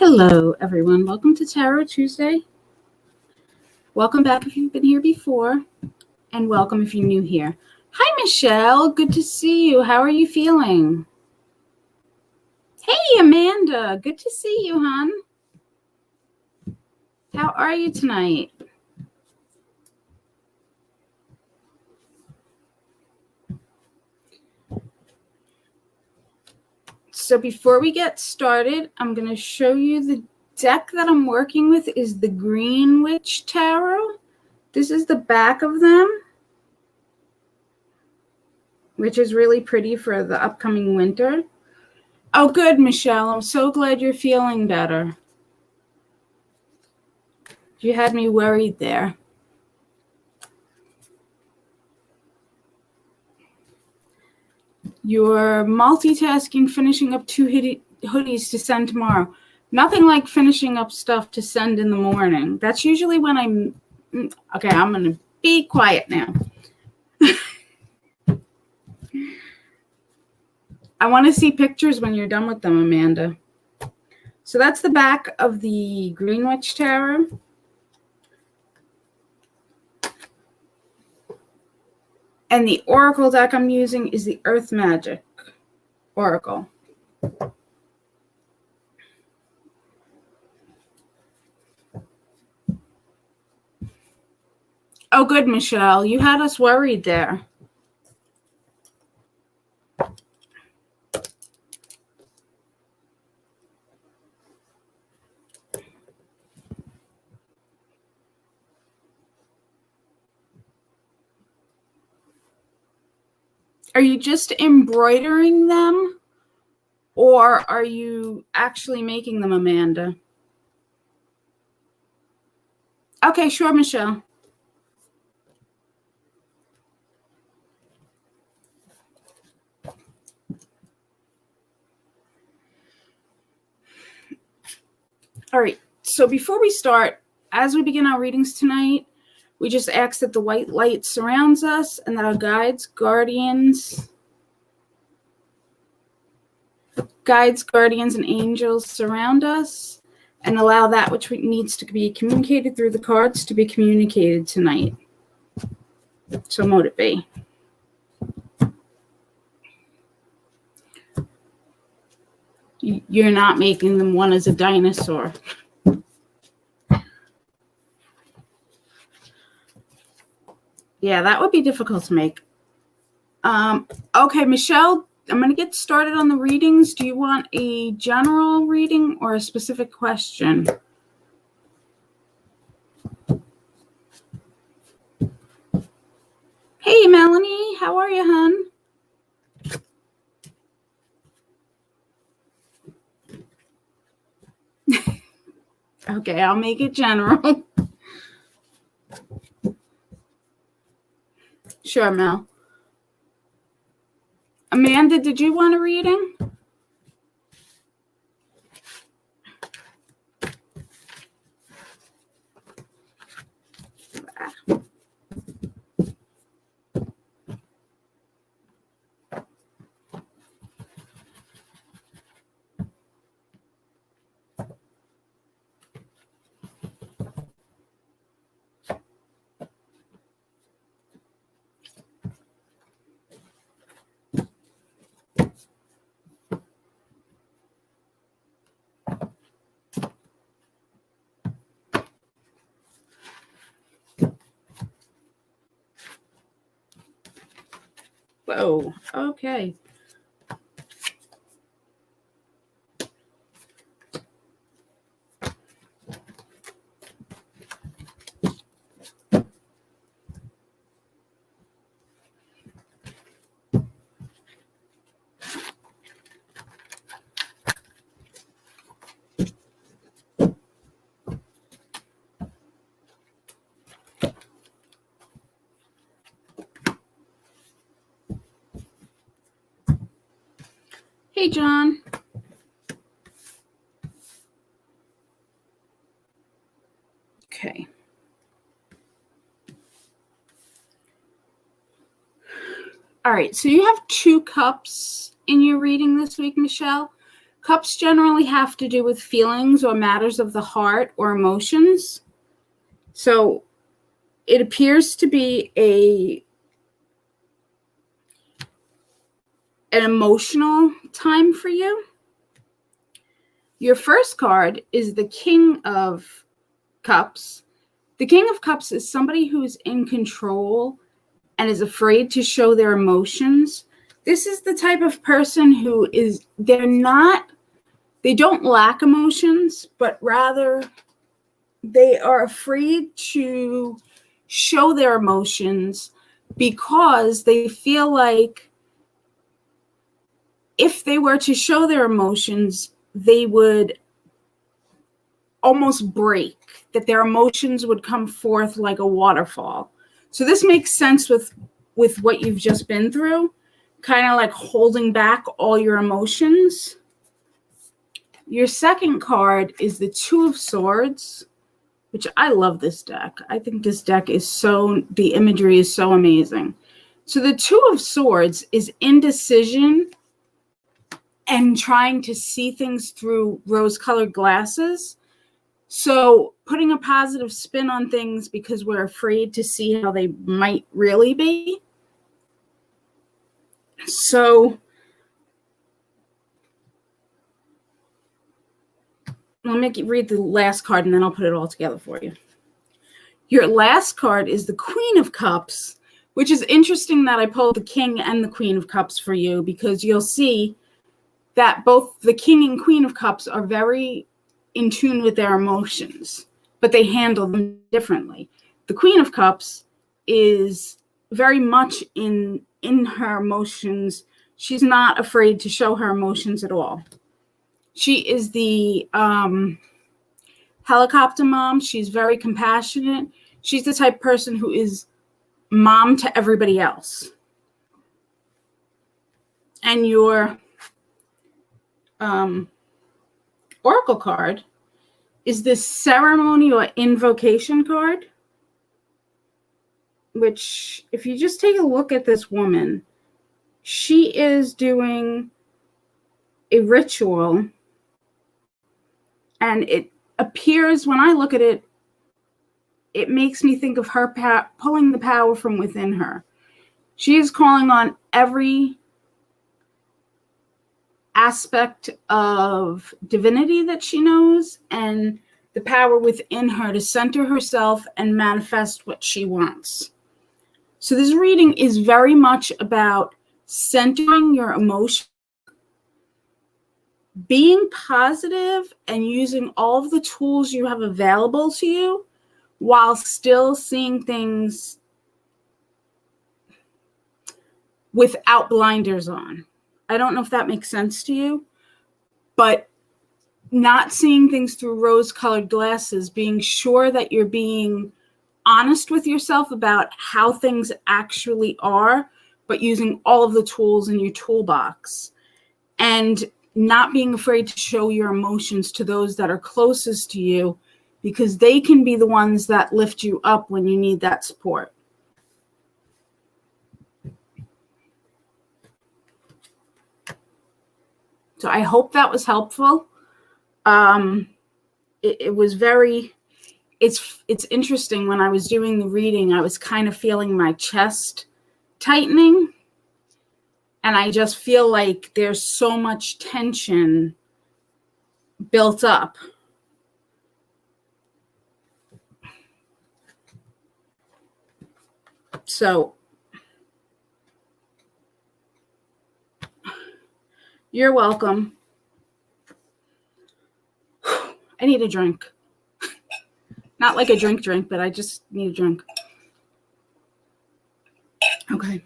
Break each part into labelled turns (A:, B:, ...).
A: Hello, everyone. Welcome to Tarot Tuesday. Welcome back if you've been here before, and welcome if you're new here. Hi, Michelle. Good to see you. How are you feeling? Hey, Amanda. Good to see you, hon. How are you tonight? So before we get started, I'm going to show you the deck that I'm working with is the Green Witch Tarot. This is the back of them, which is really pretty for the upcoming winter. Oh, good, Michelle. I'm so glad you're feeling better. You had me worried there. You're multitasking, finishing up 2 hoodies to send tomorrow. Nothing like finishing up stuff to send in the morning. That's usually when I'm... Okay, I'm going to be quiet now. I want to see pictures when you're done with them, Amanda. So that's the back of the Green Witch Tarot. And the Oracle deck I'm using is the Earth Magic Oracle. Oh, good, Michelle. You had us worried there. Are you just embroidering them, or are you actually making them, Amanda? Okay, sure, Michelle. All right, so before we start, as we begin our readings tonight, we just ask that the white light surrounds us and that our guides, guardians, and angels surround us and allow that which needs to be communicated through the cards to be communicated tonight. So mote it be. You're not making them. One as a dinosaur. Yeah, that would be difficult to make. Okay, Michelle, I'm going to get started on the readings. Do you want a general reading or a specific question? Hey, Melanie, how are you, hon? Okay, I'll make it general. Sure, Mel. Amanda, did you want a reading? Whoa, okay. Hey, John. Okay. All right, so you have 2 cups in your reading this week, Michelle. Cups generally have to do with feelings or matters of the heart or emotions. So it appears to be an emotional time for you. Your first card is the King of Cups. The King of Cups is somebody who's in control and is afraid to show their emotions. This is the type of person who is, they don't lack emotions, but rather they are afraid to show their emotions because they feel like if they were to show their emotions, they would almost break, that their emotions would come forth like a waterfall. So this makes sense with what you've just been through, kind of like holding back all your emotions. Your second card is the Two of Swords, which I love this deck. I think this deck is the imagery is so amazing. So the Two of Swords is indecision and trying to see things through rose-colored glasses. So putting a positive spin on things because we're afraid to see how they might really be. So let me read the last card and then I'll put it all together for you. Your last card is the Queen of Cups, which is interesting that I pulled the King and the Queen of Cups for you, because you'll see that both the King and Queen of Cups are very in tune with their emotions, but they handle them differently. The Queen of Cups is very much in her emotions. She's not afraid to show her emotions at all. She is the helicopter mom. She's very compassionate. She's the type of person who is mom to everybody else. And your oracle card is this ceremony or invocation card, which if you just take a look at this woman, she is doing a ritual, and it appears, when I look at it, it makes me think of her pulling the power from within her. She is calling on every aspect of divinity that she knows and the power within her to center herself and manifest what she wants. So this reading is very much about centering your emotions, being positive, and using all of the tools you have available to you while still seeing things without blinders on. I don't know if that makes sense to you, but not seeing things through rose-colored glasses, being sure that you're being honest with yourself about how things actually are, but using all of the tools in your toolbox, and not being afraid to show your emotions to those that are closest to you, because they can be the ones that lift you up when you need that support. So I hope that was helpful. It was very, it's interesting. When I was doing the reading, I was kind of feeling my chest tightening. And I just feel like there's so much tension built up. So you're welcome. I need a drink. Not like a drink, but I just need a drink. Okay.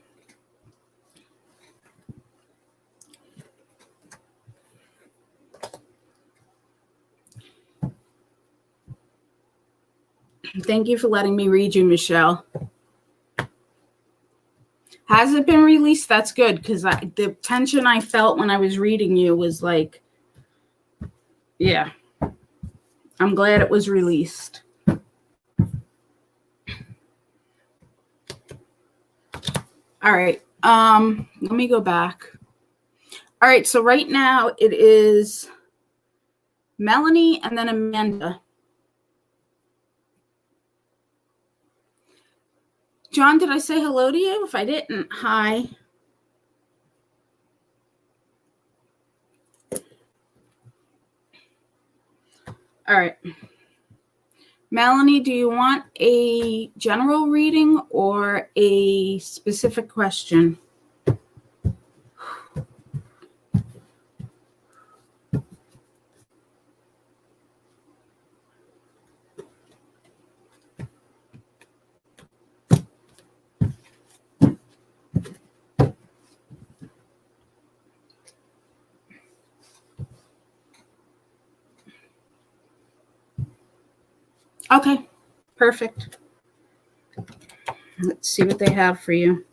A: Thank you for letting me read you, Michelle. Has it been released? That's good, because the tension I felt when I was reading you was like, yeah. I'm glad it was released. All right. Let me go back. All right, so right now it is Melanie and then Amanda. John, did I say hello to you? If I didn't, hi. All right. Melanie, do you want a general reading or a specific question? Okay, perfect. Let's see what they have for you.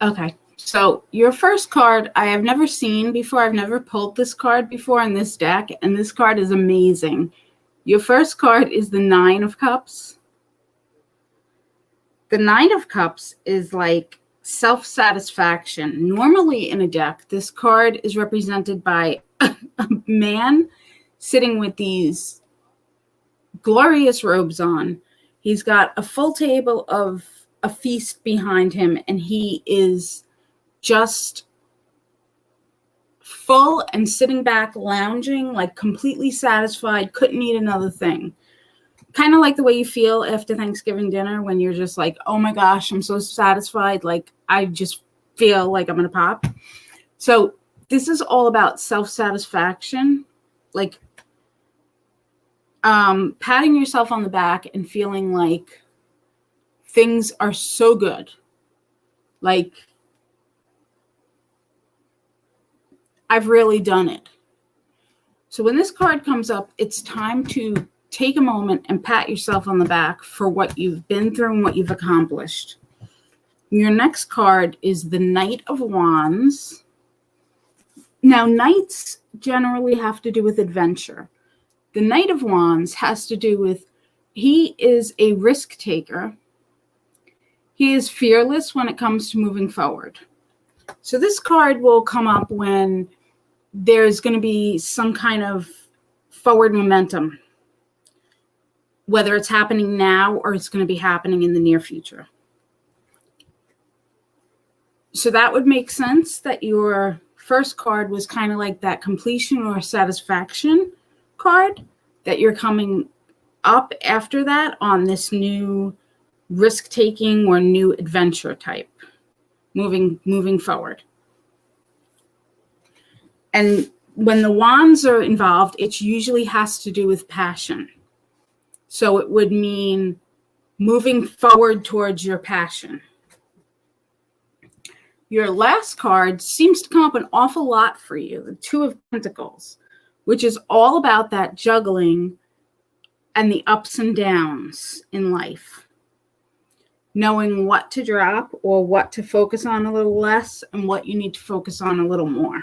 A: Okay, so your first card I have never seen before. I've never pulled this card before in this deck, and this card is amazing. Your first card is the Nine of Cups. The Nine of Cups is like self-satisfaction. Normally in a deck, this card is represented by a man sitting with these glorious robes on. He's got a full table of a feast behind him, and he is just full and sitting back, lounging, like completely satisfied, couldn't eat another thing. Kind of like the way you feel after Thanksgiving dinner when you're just like, oh my gosh, I'm so satisfied. Like, I just feel like I'm going to pop. So this is all about self-satisfaction, like patting yourself on the back and feeling like things are so good. Like, I've really done it. So when this card comes up, it's time to take a moment and pat yourself on the back for what you've been through and what you've accomplished. Your next card is the Knight of Wands. Now, knights generally have to do with adventure. The Knight of Wands has to do with, he is a risk taker. He is fearless when it comes to moving forward. So this card will come up when there's going to be some kind of forward momentum, whether it's happening now or it's going to be happening in the near future. So that would make sense that your first card was kind of like that completion or satisfaction card, that you're coming up after that on this new risk-taking or new adventure type, moving forward. And when the wands are involved, it usually has to do with passion. So it would mean moving forward towards your passion. Your last card seems to come up an awful lot for you, the Two of Pentacles, which is all about that juggling and the ups and downs in life. knowing what to drop or what to focus on a little less and what you need to focus on a little more.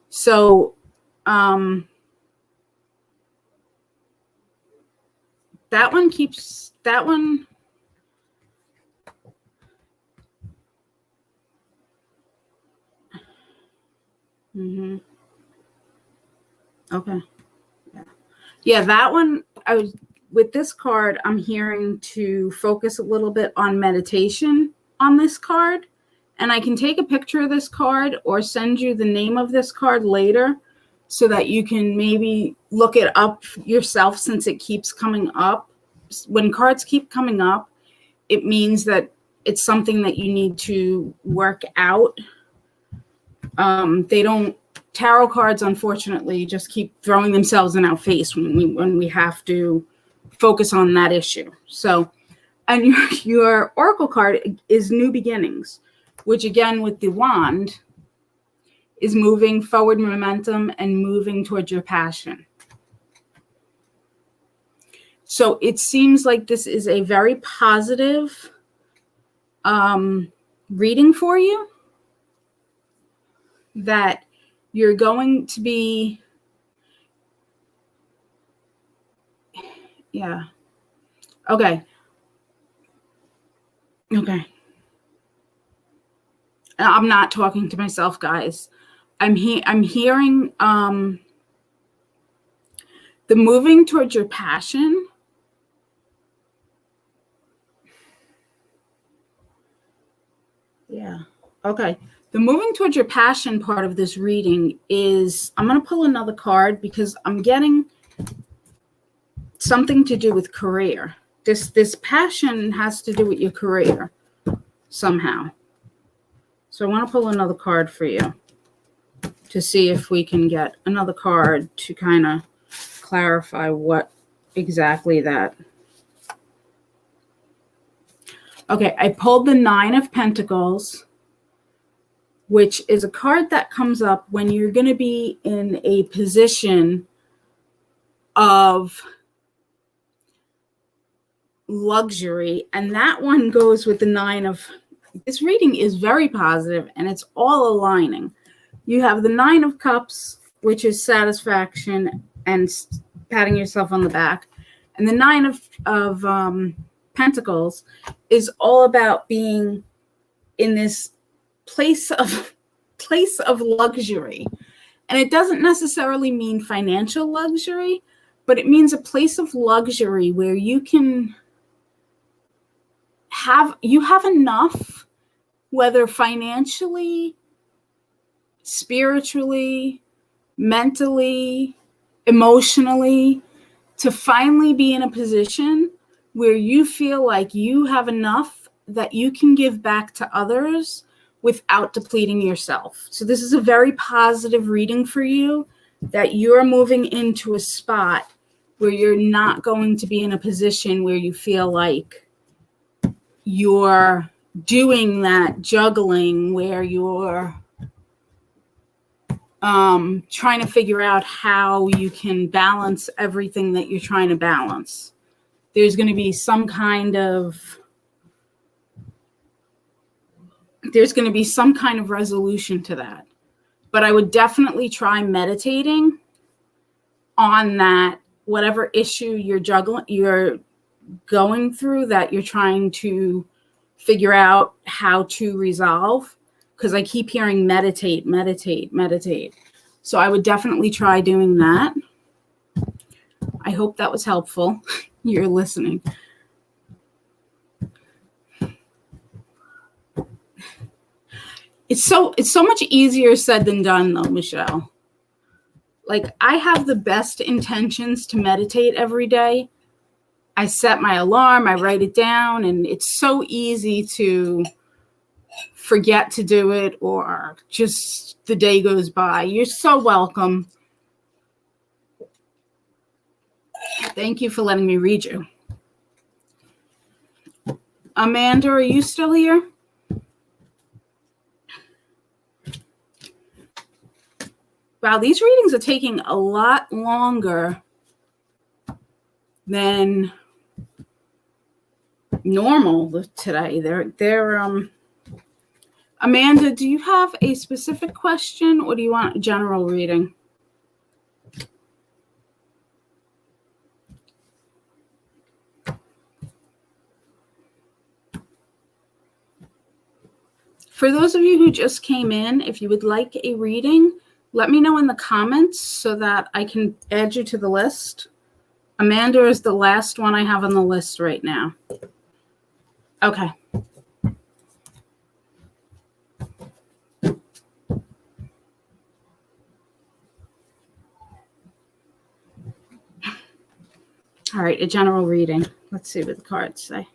A: So, that one. Mm-hmm. Okay. Yeah, that one, with this card, I'm hearing to focus a little bit on meditation on this card. And I can take a picture of this card or send you the name of this card later so that you can maybe look it up yourself, since it keeps coming up. When cards keep coming up, it means that it's something that you need to work out. Tarot cards, unfortunately, just keep throwing themselves in our face when we have to focus on that issue. So, and your oracle card is new beginnings, which again, with the wand, is moving forward momentum and moving towards your passion. So it seems like this is a very positive reading for you, that you're going to be, yeah. Okay. I'm not talking to myself, guys. I'm hearing the moving towards your passion. Yeah. Okay. The moving towards your passion part of this reading is, I'm going to pull another card because I'm getting something to do with career. This passion has to do with your career somehow. So I want to pull another card for you to see if we can get another card to kind of clarify what exactly that. Okay, I pulled the 9 of Pentacles, which is a card that comes up when you're going to be in a position of luxury. And that one goes with the 9 of, this reading is very positive and it's all aligning. You have the 9 of Cups, which is satisfaction and patting yourself on the back. And the 9 of Pentacles is all about being in this place of luxury. And it doesn't necessarily mean financial luxury, but it means a place of luxury where you can have enough, whether financially, spiritually, mentally, emotionally, to finally be in a position where you feel like you have enough that you can give back to others without depleting yourself. So this is a very positive reading for you, that you're moving into a spot where you're not going to be in a position where you feel like you're doing that juggling, where you're trying to figure out how you can balance everything that you're trying to balance. There's going to be some kind of resolution to that. But I would definitely try meditating on that, whatever issue you're going through, that you're trying to figure out how to resolve. Because I keep hearing meditate. So I would definitely try doing that. I hope that was helpful. You're listening. It's so much easier said than done, though, Michelle. Like, I have the best intentions to meditate every day. I set my alarm, I write it down, and it's so easy to forget to do it, or just the day goes by. You're so welcome. Thank you for letting me read you. Amanda, are you still here? Wow, these readings are taking a lot longer than normal today. They're Amanda, do you have a specific question or do you want a general reading? For those of you who just came in, if you would like a reading, let me know in the comments so that I can add you to the list. Amanda is the last one I have on the list right now. Okay. All right, a general reading. Let's see what the cards say.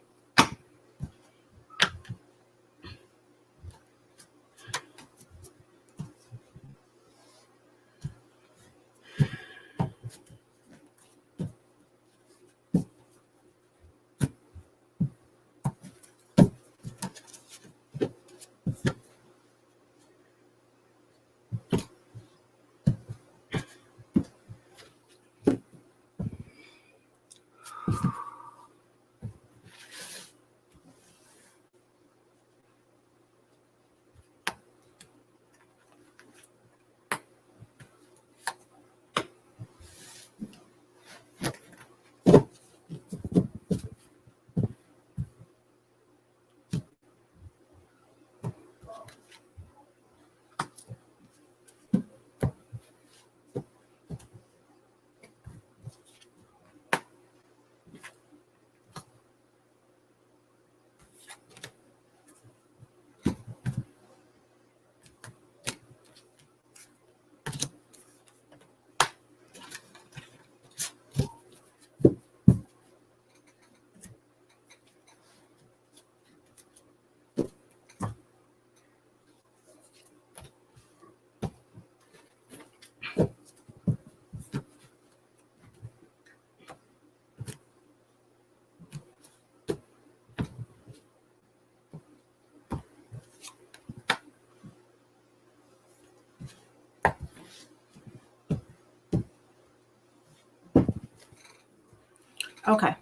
A: Okay.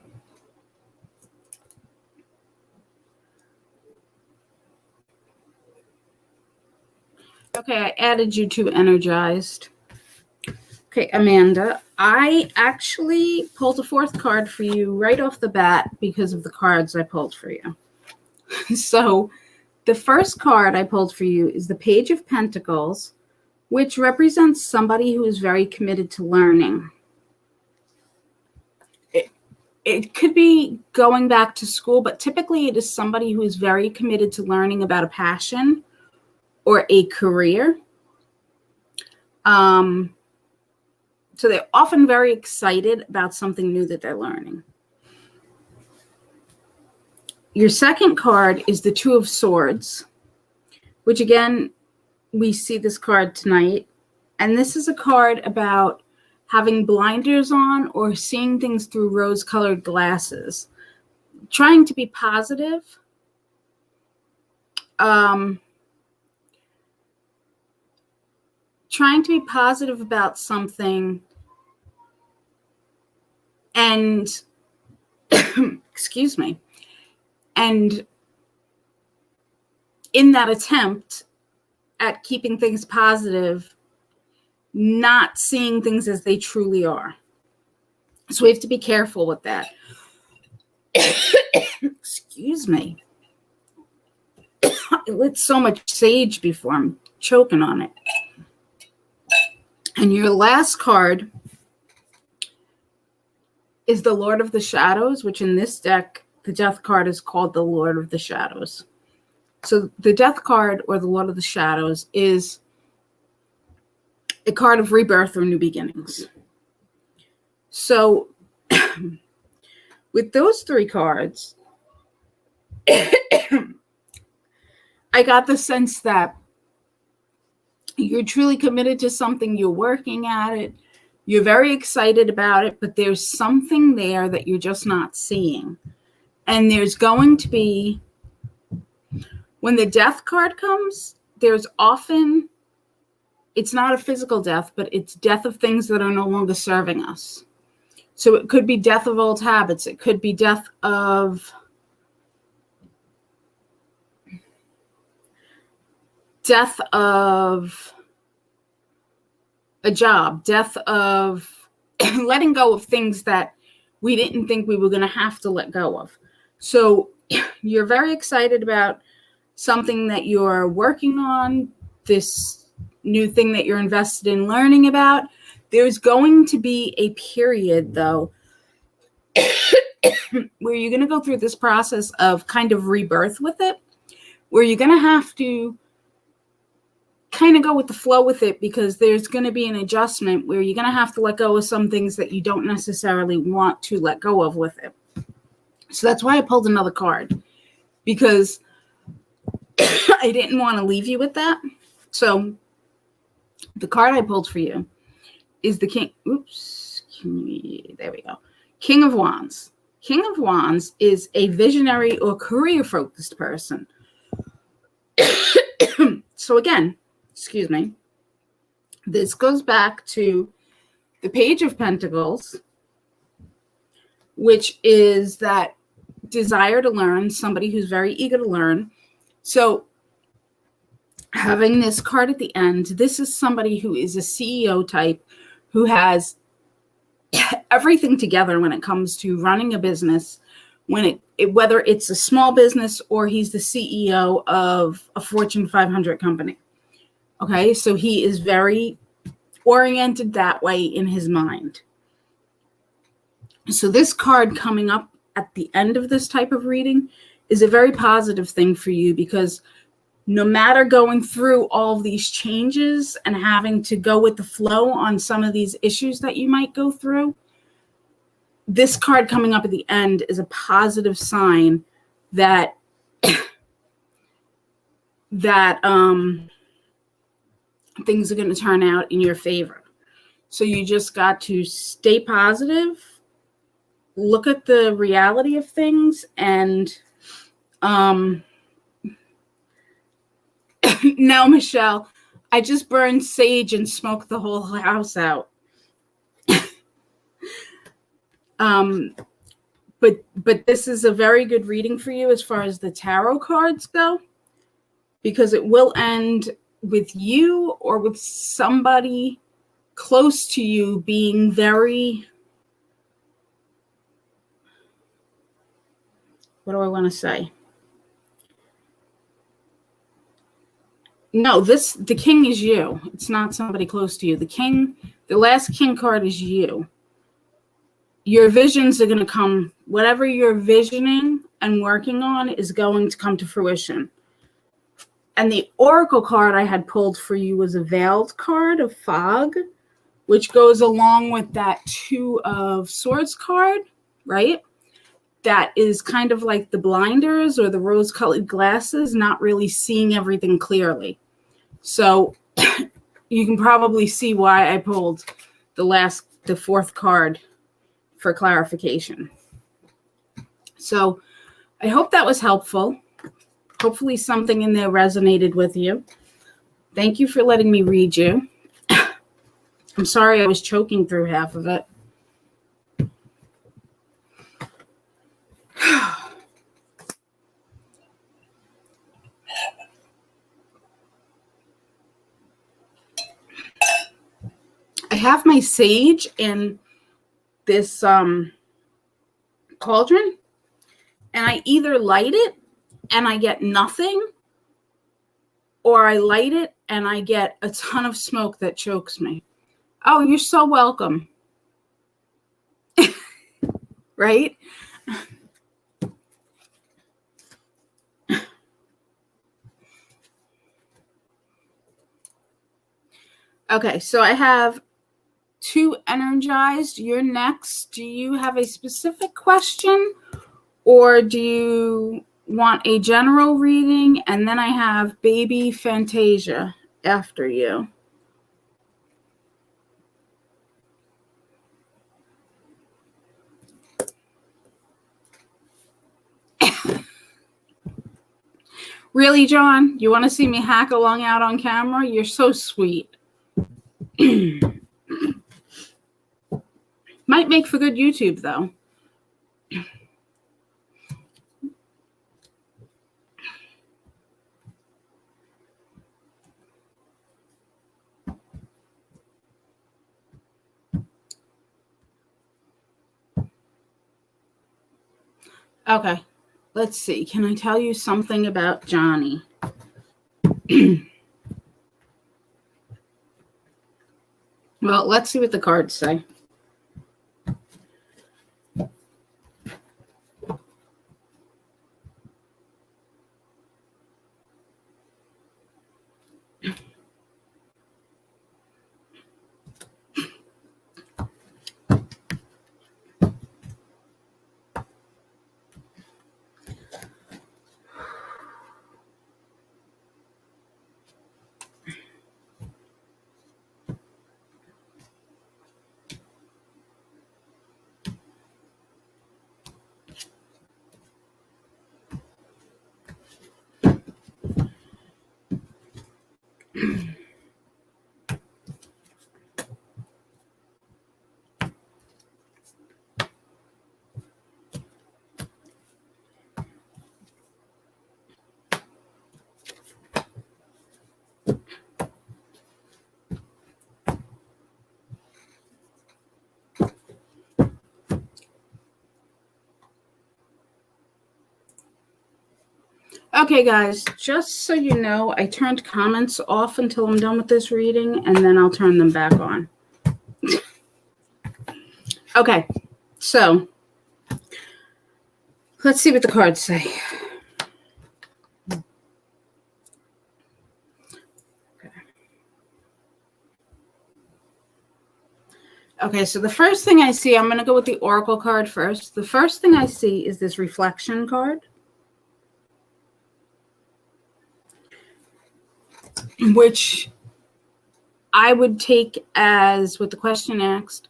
A: Okay, I added you to Energized. Okay, Amanda, I actually pulled a fourth card for you right off the bat because of the cards I pulled for you. So the first card I pulled for you is the Page of Pentacles, which represents somebody who is very committed to learning. It could be going back to school, but typically it is somebody who is very committed to learning about a passion or a career. So they're often very excited about something new that they're learning. Your second card is the Two of Swords, which again, we see this card tonight. And this is a card about having blinders on or seeing things through rose-colored glasses, trying to be positive. Trying to be positive about something and, excuse me, and in that attempt at keeping things positive, not seeing things as they truly are. So we have to be careful with that. Excuse me. I lit so much sage before, I'm choking on it. And your last card is the Lord of the Shadows, which in this deck, the Death card is called the Lord of the Shadows. So the Death card, or the Lord of the Shadows, is a card of rebirth or new beginnings. So with those three cards, I got the sense that you're truly committed to something, you're working at it, you're very excited about it, but there's something there that you're just not seeing. And there's going to be, when the Death card comes, there's often, it's not a physical death, but it's death of things that are no longer serving us. So it could be death of old habits. It could be death of death of a job, death of letting go of things that we didn't think we were going to have to let go of. So you're very excited about something that you're working on, this new thing that you're invested in learning about. There's going to be a period, though, where you're going to go through this process of kind of rebirth with it, where you're going to have to kind of go with the flow with it, because there's going to be an adjustment where you're going to have to let go of some things that you don't necessarily want to let go of with it. So that's why I pulled another card, because I didn't want to leave you with that. So the card I pulled for you is the King. There we go. King of Wands. King of Wands is a visionary or career-focused person. So again, excuse me, this goes back to the Page of Pentacles, which is that desire to learn, somebody who's very eager to learn. So having this card at the end, this is somebody who is a CEO type, who has everything together when it comes to running a business, when whether it's a small business or he's the CEO of a Fortune 500 company. Okay, so he is very oriented that way in his mind. So this card coming up at the end of this type of reading is a very positive thing for you, because no matter going through all of these changes and having to go with the flow on some of these issues that you might go through, this card coming up at the end is a positive sign that things are going to turn out in your favor. So you just got to stay positive, look at the reality of things, and now, Michelle, I just burned sage and smoked the whole house out. But this is a very good reading for you as far as the tarot cards go, because it will end with you or with somebody close to you being very, what do I want to say? No, the king is you. It's not somebody close to you. The last king card is you. Your visions are going to come, whatever you're visioning and working on is going to come to fruition. And the oracle card I had pulled for you was a veiled card of fog, which goes along with that Two of Swords card, right? That is kind of like the blinders or the rose-colored glasses, not really seeing everything clearly. So you can probably see why I pulled the fourth card for clarification. So I hope that was helpful. Hopefully something in there resonated with you. Thank you for letting me read you. I'm sorry I was choking through half of it. I have my sage in this cauldron, and I either light it and I get nothing, or I light it and I get a ton of smoke that chokes me. Oh, you're so welcome. Right? Okay, so I have two energized. You're next. Do you have a specific question, or do you want a general reading? And then I have Baby Fantasia after you. Really, John? You want to see me hack along out on camera? You're so sweet. Might make for good YouTube, though. Okay. Let's see. Can I tell you something about Johnny? Well, let's see what the cards say. Okay, guys, just so you know, I turned comments off until I'm done with this reading, and then I'll turn them back on. Okay, so let's see what the cards say. Okay, so the first thing I see, I'm going to go with the Oracle card first. The first thing I see is this reflection card, which I would take as what the question asked.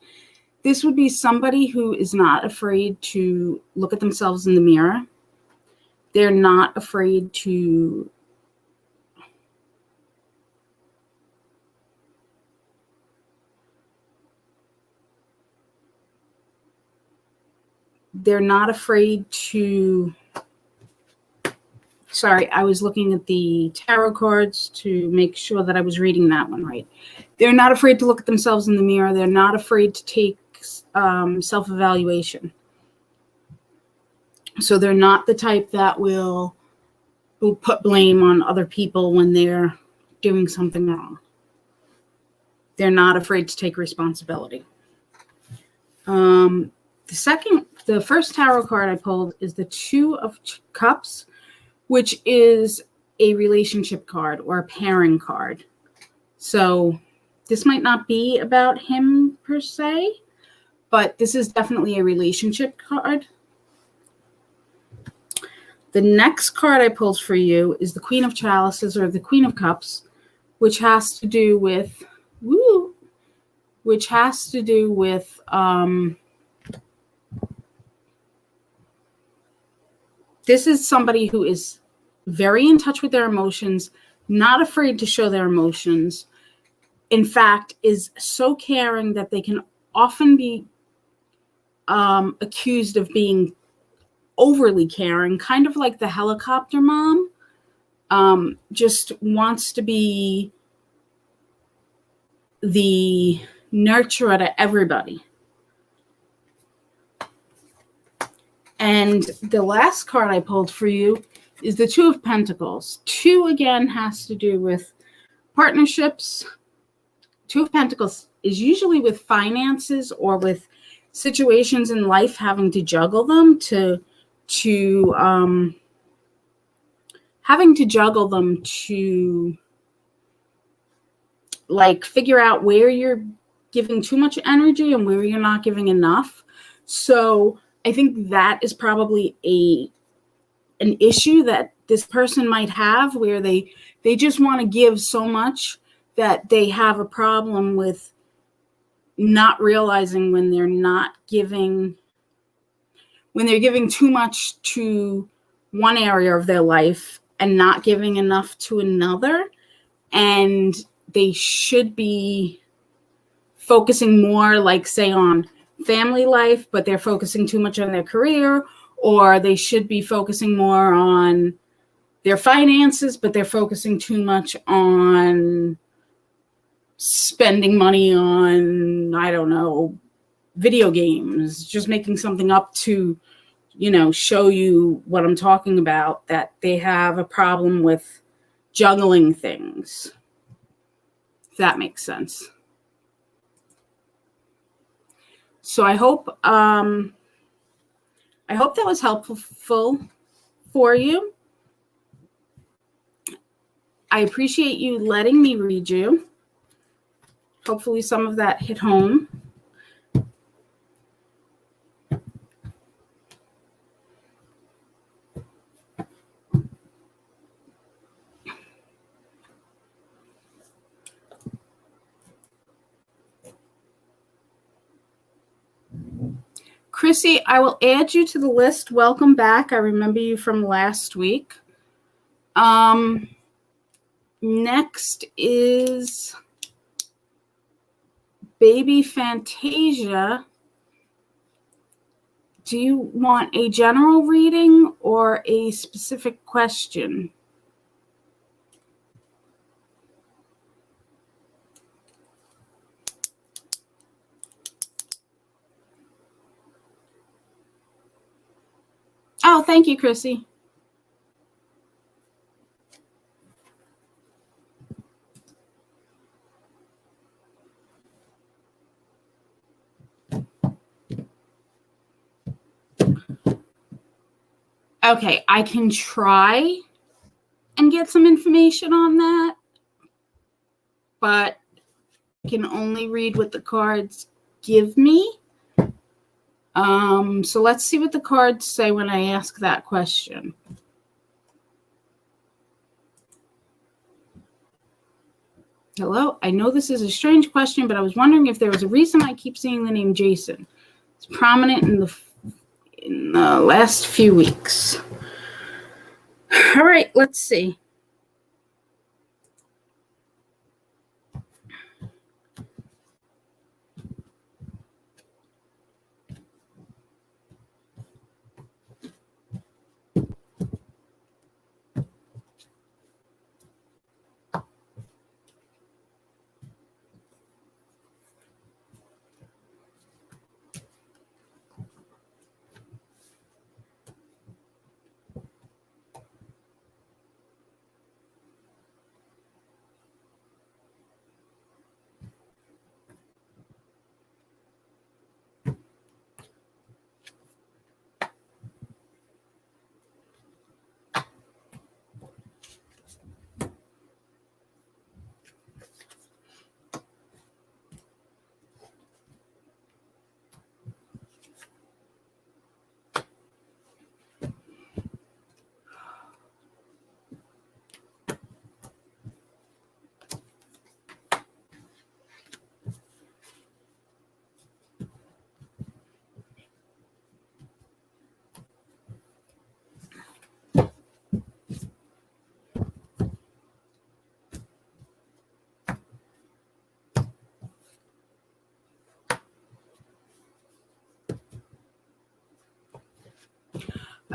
A: This would be somebody who is not afraid to look at themselves in the mirror. They're not afraid to sorry, I was looking at the tarot cards to make sure that I was reading that one right. They're not afraid to look at themselves in the mirror. They're not afraid to take self-evaluation. So they're not the type that will put blame on other people when they're doing something wrong. They're not afraid to take responsibility. The first tarot card I pulled is the Two of Cups, which is a relationship card or a pairing card. So this might not be about him per se, but this is definitely a relationship card. The next card I pulled for you is the Queen of Chalices or the Queen of Cups, which has to do with, this is somebody who is very in touch with their emotions, not afraid to show their emotions. In fact, is so caring that they can often be accused of being overly caring, kind of like the helicopter mom. Just wants to be the nurturer to everybody. And the last card I pulled for you is the Two of Pentacles. Two, again, has to do with partnerships. Two of Pentacles is usually with finances or with situations in life having to juggle them to like figure out where you're giving too much energy and where you're not giving enough. So I think that is probably an issue that this person might have, where they just want to give so much that they have a problem with not realizing when they're giving too much to one area of their life and not giving enough to another. And they should be focusing more, like, say, on family life, but they're focusing too much on their career, or they should be focusing more on their finances, but they're focusing too much on spending money on, I don't know, video games, just making something up to show you what I'm talking about, that they have a problem with juggling things. If that makes sense. So I hope that was helpful for you. I appreciate you letting me read you. Hopefully some of that hit home. Chrissy, I will add you to the list. Welcome back. I remember you from last week. Next is Baby Fantasia. Do you want a general reading or a specific question? Oh, thank you, Chrissy. Okay, I can try and get some information on that, but I can only read what the cards give me. So let's see what the cards say when I ask that question. Hello, I know this is a strange question, but I was wondering if there was a reason I keep seeing the name Jason. It's prominent in the last few weeks. All right, let's see.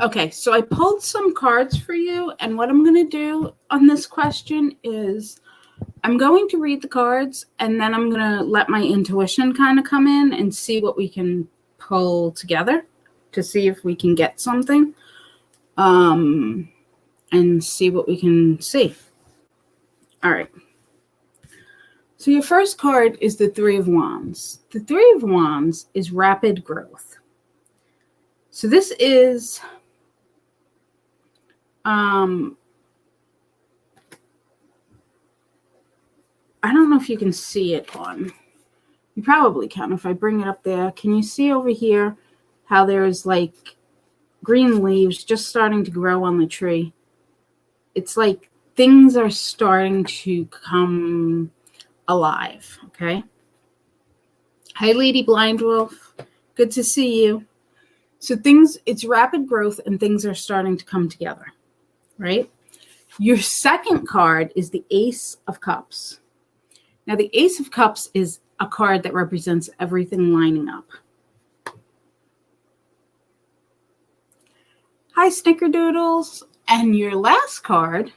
A: Okay, so I pulled some cards for you, and what I'm going to do on this question is I'm going to read the cards, and then I'm going to let my intuition kind of come in and see what we can pull together to see if we can get something, and see what we can see. All right. So your first card is the Three of Wands. The Three of Wands is rapid growth. So this is I don't know if you can see it on. You probably can if I bring it up there. Can you see over here how there's like green leaves just starting to grow on the tree? It's like things are starting to come alive, okay? Hi, Lady Blind Wolf. Good to see you. So it's rapid growth and things are starting to come together, right? Your second card is the Ace of Cups. Now, the Ace of Cups is a card that represents everything lining up. Hi, Snickerdoodles. And your last card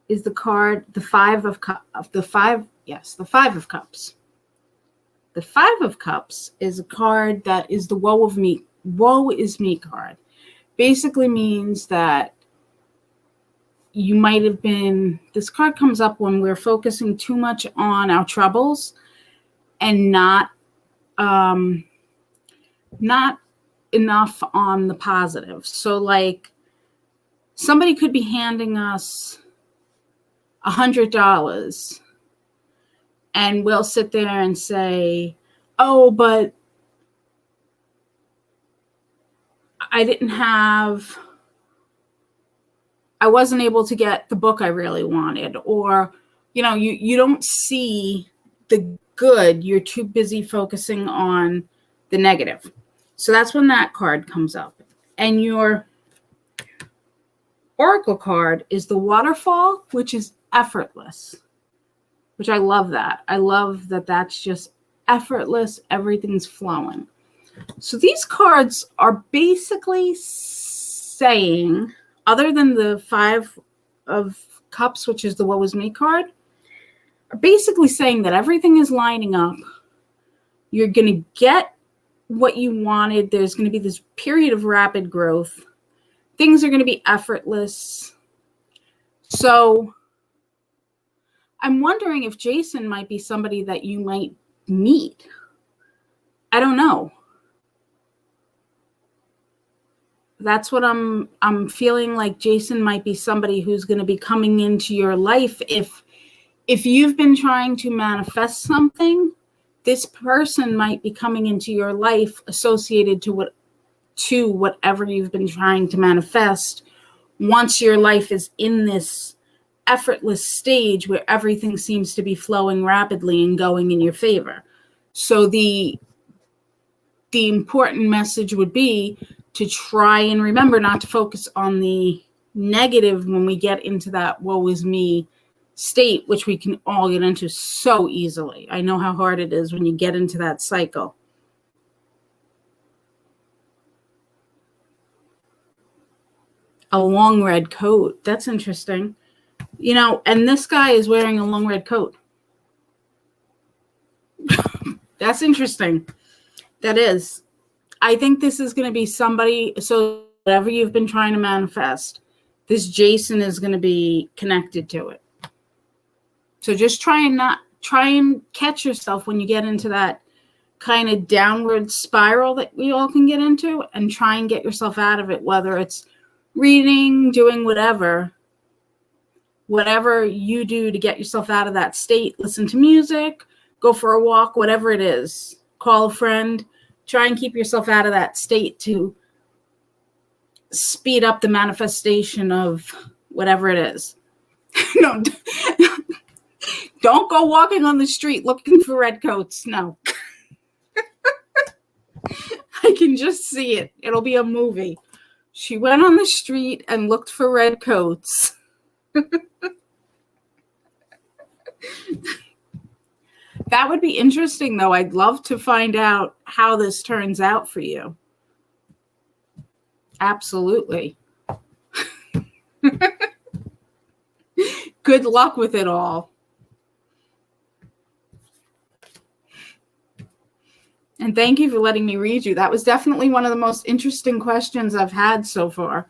A: is the Five of Cups. The Five of Cups. The Five of Cups is a card that is the woe of me woe is me card basically means that you might have been, this card comes up when we're focusing too much on our troubles and not enough on the positive. So like somebody could be handing us $100 and we'll sit there and say, oh, but I wasn't able to get the book I really wanted. Or, you don't see the good. You're too busy focusing on the negative. So that's when that card comes up. And your oracle card is the waterfall, which is effortless, which I love that. I love that that's just effortless. Everything's flowing. So these cards are basically saying, other than the 5 of Cups, which is the woe is me card, are basically saying that everything is lining up. You're going to get what you wanted. There's going to be this period of rapid growth. Things are going to be effortless. So I'm wondering if Jason might be somebody that you might meet. I don't know. That's what I'm feeling like. Jason might be somebody who's going to be coming into your life. If you've been trying to manifest something, this person might be coming into your life associated to whatever you've been trying to manifest. Once your life is in this effortless stage where everything seems to be flowing rapidly and going in your favor. So the important message would be to try and remember not to focus on the negative when we get into that woe is me state, which we can all get into so easily. I know how hard it is when you get into that cycle. A long red coat. That's interesting. And this guy is wearing a long red coat. That's interesting. That is. I think this is going to be somebody, so whatever you've been trying to manifest, this Jason is going to be connected to it. So just try and catch yourself when you get into that kind of downward spiral that we all can get into, and try and get yourself out of it, whether it's reading, doing whatever you do to get yourself out of that state. Listen to music, go for a walk, whatever it is, call a friend. Try and keep yourself out of that state to speed up the manifestation of whatever it is. No, don't go walking on the street looking for red coats. No. I can just see it. It'll be a movie. She went on the street and looked for red coats. That would be interesting, though. I'd love to find out how this turns out for you. Absolutely. Good luck with it all. And thank you for letting me read you. That was definitely one of the most interesting questions I've had so far.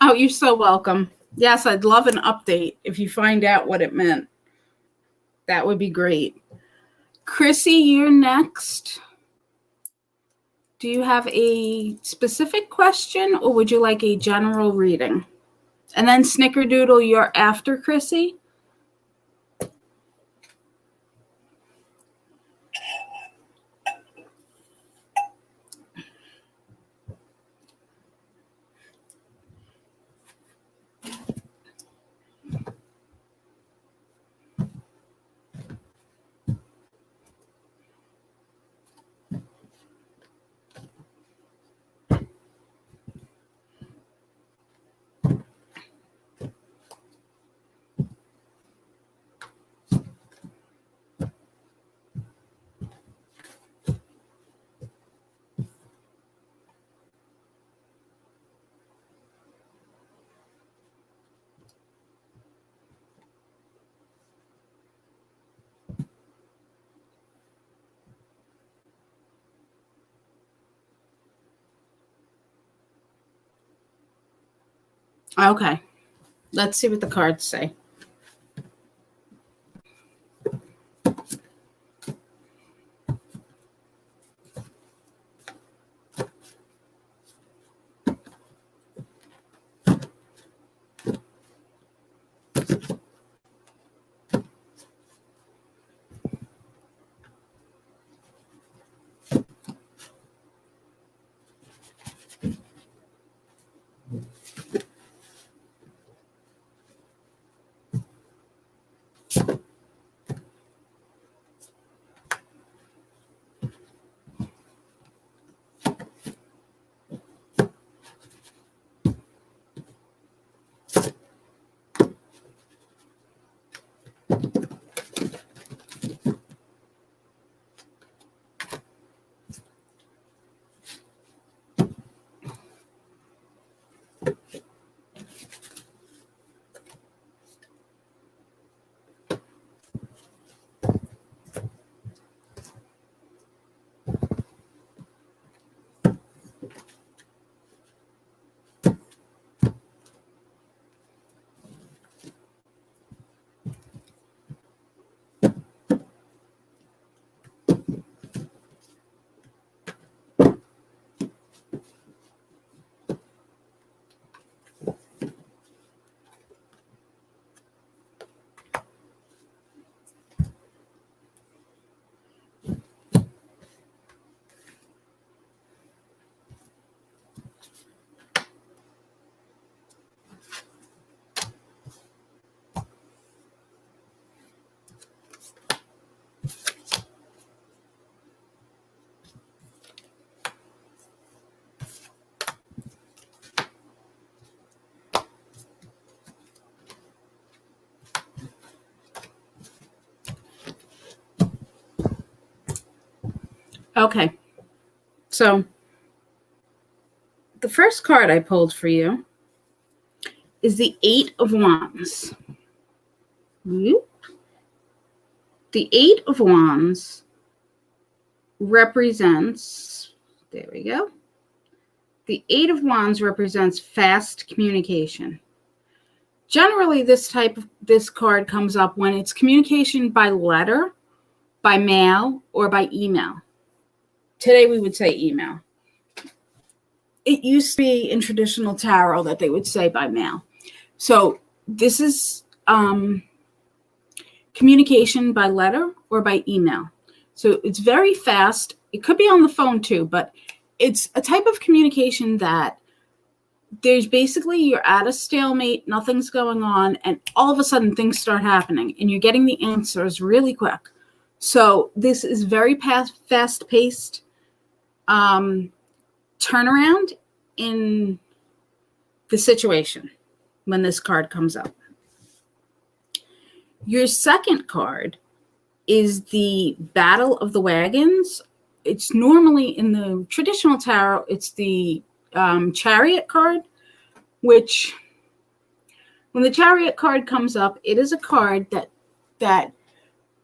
A: Oh, you're so welcome. Yes, I'd love an update if you find out what it meant. That would be great. Chrissy, you're next. Do you have a specific question, or would you like a general reading? And then Snickerdoodle, you're after Chrissy. Okay. Let's see what the cards say. Okay. So the first card I pulled for you is the Eight of Wands. The Eight of Wands represents, there we go. The Eight of Wands represents fast communication. Generally, this card comes up when it's communication by letter, by mail, or by email. Today we would say email. It used to be in traditional tarot that they would say by mail. So this is communication by letter or by email. So it's very fast. It could be on the phone too, but it's a type of communication that there's basically, you're at a stalemate, nothing's going on, and all of a sudden things start happening and you're getting the answers really quick. So this is very fast-paced turnaround in the situation when this card comes up. Your second card is the Battle of the Wagons. It's normally in the traditional tarot, it's the Chariot card, which when the Chariot card comes up, it is a card that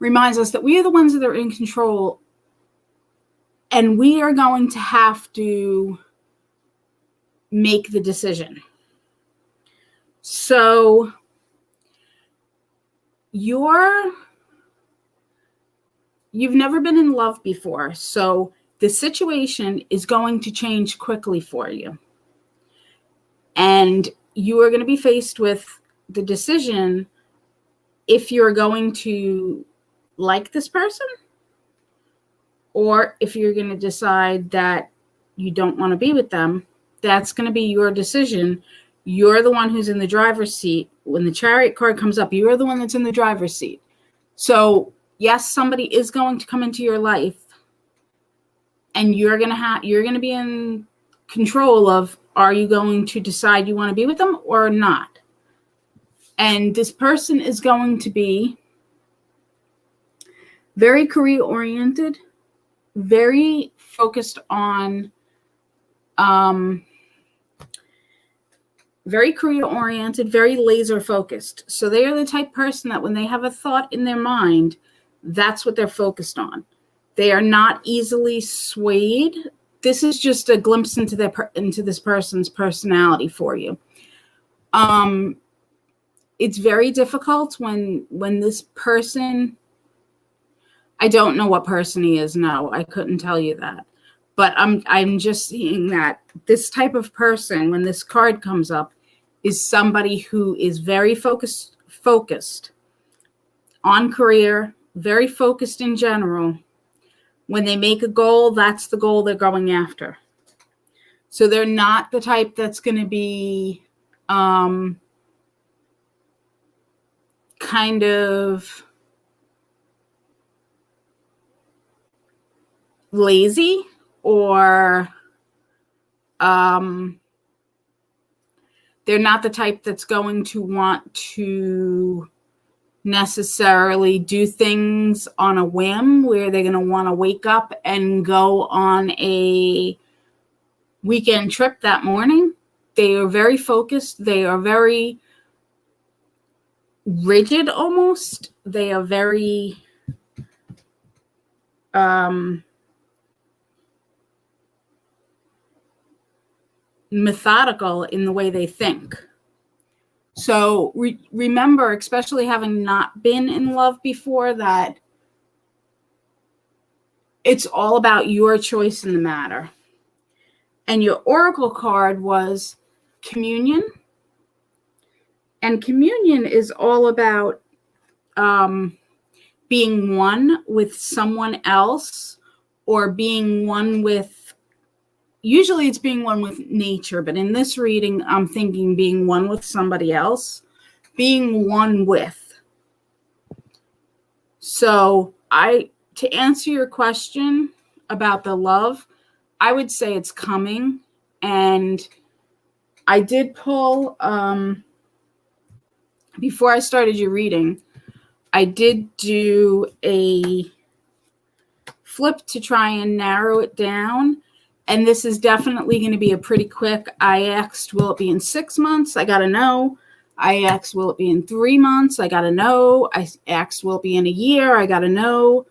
A: reminds us that we are the ones that are in control, and we are going to have to make the decision. So you've never been in love before, so the situation is going to change quickly for you. And you are going to be faced with the decision if you're going to like this person or if you're going to decide that you don't want to be with them. That's going to be your decision. You're the one who's in the driver's seat. When the Chariot card comes up, you're the one that's in the driver's seat. So yes, somebody is going to come into your life, and you're going to be in control of, are you going to decide you want to be with them or not? And this person is going to be very career-oriented, very focused on, very career-oriented, very laser-focused. So they are the type of person that when they have a thought in their mind, that's what they're focused on. They are not easily swayed. This is just a glimpse into this person's personality for you. It's very difficult when this person, I don't know what person he is. No, I couldn't tell you that. But I'm just seeing that this type of person, when this card comes up, is somebody who is very focused on career, very focused in general. When they make a goal, that's the goal they're going after. So they're not the type that's going to be kind of lazy, or they're not the type that's going to want to necessarily do things on a whim, where they're going to want to wake up and go on a weekend trip that morning. They are very focused. They are very rigid almost. They are very methodical in the way they think. So remember, especially having not been in love before, that it's all about your choice in the matter. And your oracle card was communion. And communion is all about being one with someone else, or being one with, usually it's being one with nature, but in this reading, I'm thinking being one with somebody else, being one with. So to answer your question about the love, I would say it's coming. And I did pull, before I started your reading, I did do a flip to try and narrow it down. And this is definitely going to be a pretty quick. I asked, will it be in 6 months? I got to know. I asked, will it be in 3 months? I got to know. I asked, will it be in a year? I got to know.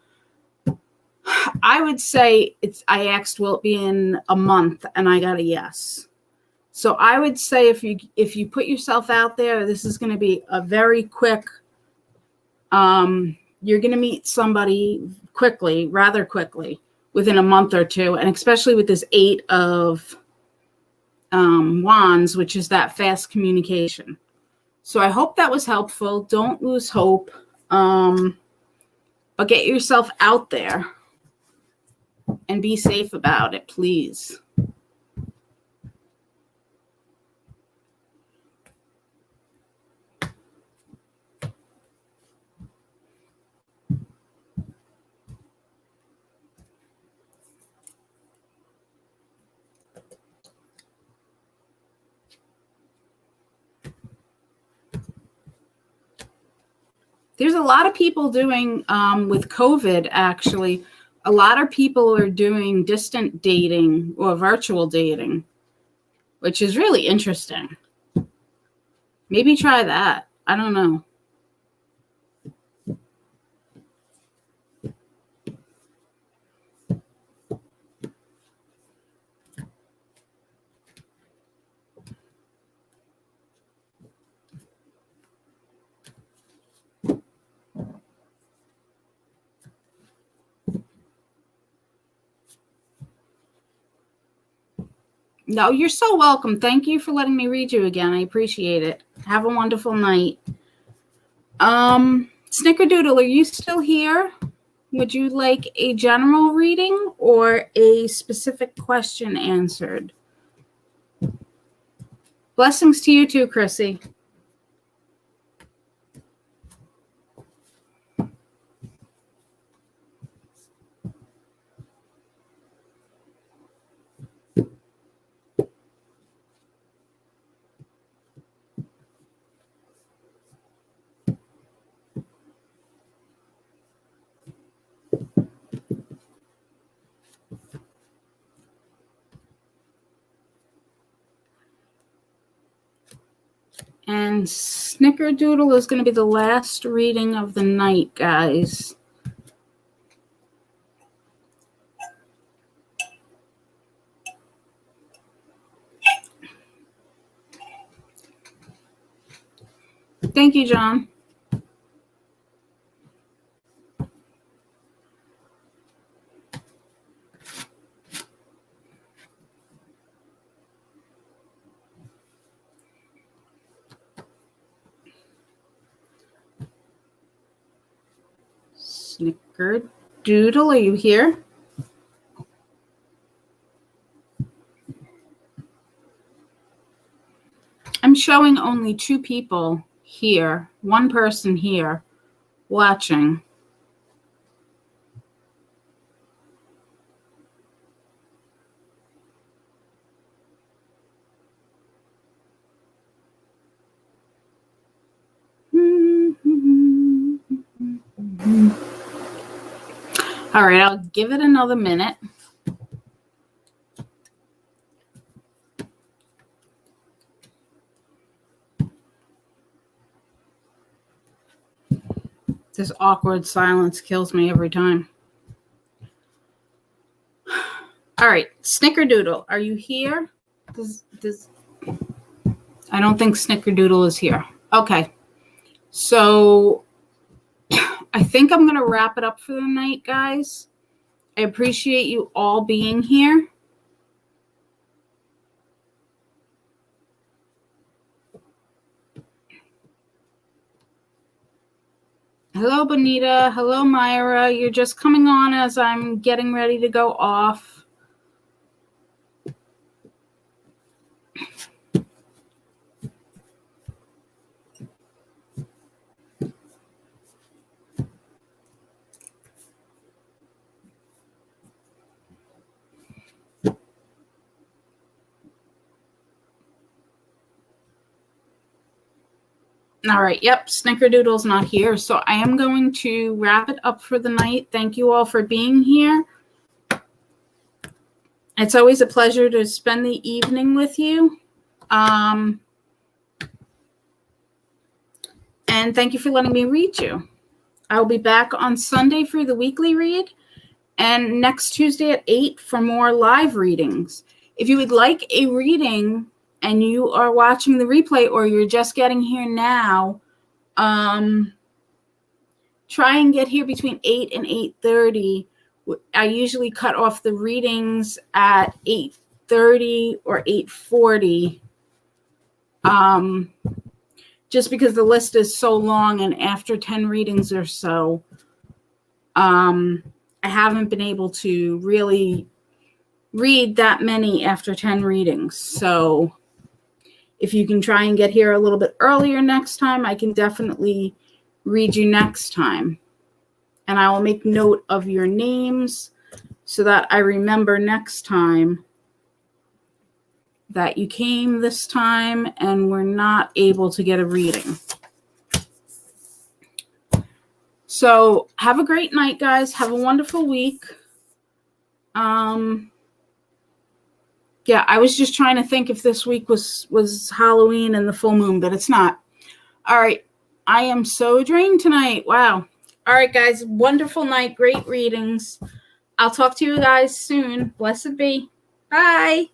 A: I would say I asked, will it be in a month? And I got a yes. So I would say if you put yourself out there, this is going to be a very quick, you're going to meet somebody quickly, rather quickly, within a month or two. And especially with this 8 of Wands, which is that fast communication. So I hope that was helpful. Don't lose hope, but get yourself out there and be safe about it, please. There's a lot of people doing, with COVID, actually, a lot of people are doing distant dating or virtual dating, which is really interesting. Maybe try that. I don't know. No, you're so welcome. Thank you for letting me read you again. I appreciate it. Have a wonderful night. Snickerdoodle, are you still here? Would you like a general reading or a specific question answered? Blessings to you too, Chrissy. And Snickerdoodle is going to be the last reading of the night, guys. Thank you, John. Snickerdoodle, are you here? I'm showing only 2 people here, 1 person here watching. All right, I'll give it another minute. This awkward silence kills me every time. All right, Snickerdoodle, are you here? I don't think Snickerdoodle is here. Okay, so I think I'm going to wrap it up for the night, guys. I appreciate you all being here. Hello, Bonita. Hello, Myra. You're just coming on as I'm getting ready to go off. All right. Yep. Snickerdoodle's not here. So I am going to wrap it up for the night. Thank you all for being here. It's always a pleasure to spend the evening with you. And thank you for letting me read you. I'll be back on Sunday for the weekly read and next Tuesday at 8 for more live readings. If you would like a reading and you are watching the replay or you're just getting here now, try and get here between 8 and 8:30. I usually cut off the readings at 8:30 or 8:40, just because the list is so long, and after 10 readings or so, I haven't been able to really read that many after 10 readings. So if you can try and get here a little bit earlier next time, I can definitely read you next time. And I will make note of your names so that I remember next time that you came this time and were not able to get a reading. So have a great night, guys. Have a wonderful week. Yeah, I was just trying to think if this week was Halloween and the full moon, but it's not. All right. I am so drained tonight. Wow. All right, guys. Wonderful night. Great readings. I'll talk to you guys soon. Blessed be. Bye.